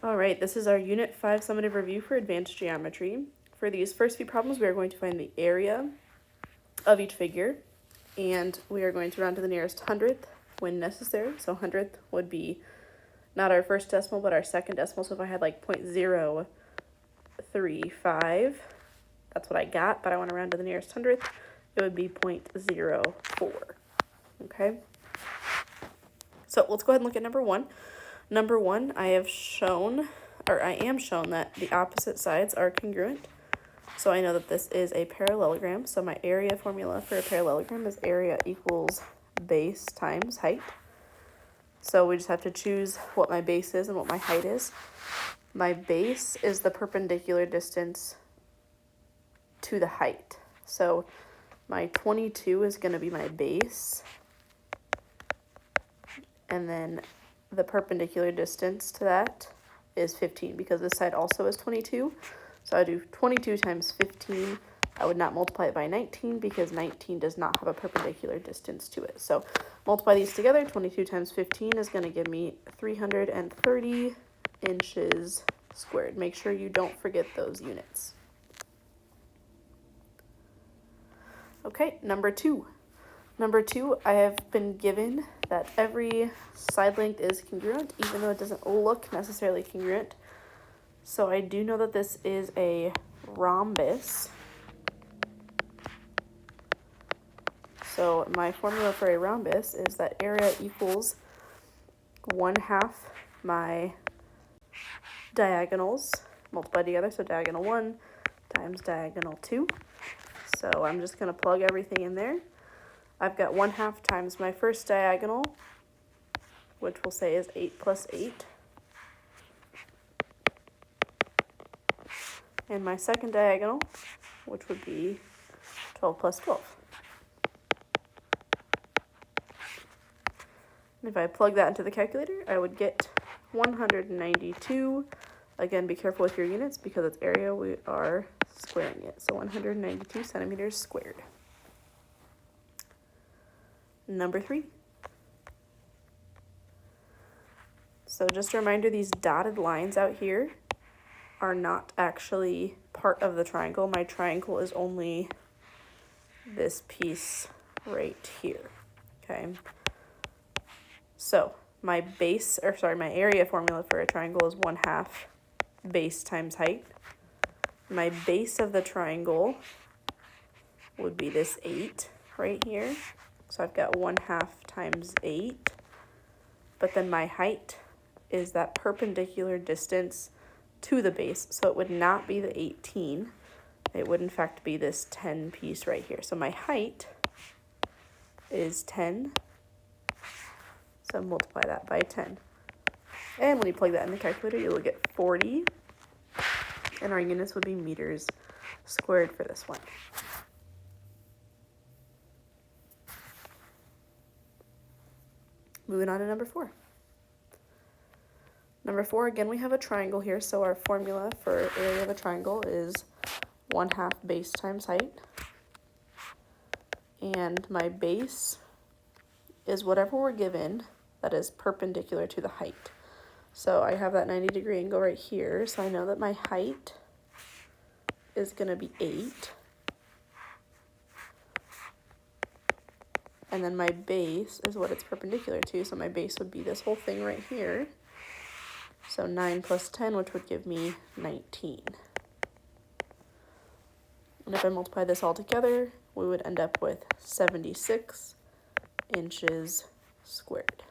All right, this is our Unit 5 summative review for advanced geometry. For these first few problems, we are going to find the area of each figure, and we are going to round to the nearest hundredth when necessary. So hundredth would be not our first decimal, but our second decimal. So if I had like 0.035, that's what I got, but I want to round to the nearest hundredth, it would be 0.04, okay? So let's go ahead and look at number one. Number one, I am shown that the opposite sides are congruent. So I know that this is a parallelogram. So my area formula for a parallelogram is area equals base times height. So we just have to choose what my base is and what my height is. My base is the perpendicular distance to the height. So my 22 is going to be my base. And then the perpendicular distance to that is 15 because this side also is 22. So I do 22 times 15. I would not multiply it by 19 because 19 does not have a perpendicular distance to it. So multiply these together. 22 times 15 is going to give me 330 inches squared. Make sure you don't forget those units. Okay, number two. Number two, I have been given that every side length is congruent, even though it doesn't look necessarily congruent. So I do know that this is a rhombus. So my formula for a rhombus is that area equals 1/2 my diagonals multiplied together. So diagonal 1 times diagonal 2. So I'm just going to plug everything in there. I've got 1/2 times my first diagonal, which we'll say is 8 plus 8. And my second diagonal, which would be 12 plus 12. And if I plug that into the calculator, I would get 192. Again, be careful with your units because it's area, we are squaring it. So 192 centimeters squared. Number three. So just a reminder, these dotted lines out here are not actually part of the triangle. My triangle is only this piece right here, okay? So my area formula for a triangle is 1/2 base times height. My base of the triangle would be this 8 right here. So I've got 1/2 times 8. But then my height is that perpendicular distance to the base. So it would not be the 18. It would in fact be this 10 piece right here. So my height is 10. So multiply that by 10. And when you plug that in the calculator, you'll get 40. And our units would be meters squared for this one. Moving on to number four. Number four, again, we have a triangle here. So our formula for area of a triangle is 1/2 base times height. And my base is whatever we're given that is perpendicular to the height. So I have that 90-degree angle right here. So I know that my height is going to be 8. And then my base is what it's perpendicular to. So my base would be this whole thing right here. So 9 plus 10, which would give me 19. And if I multiply this all together, we would end up with 76 inches squared.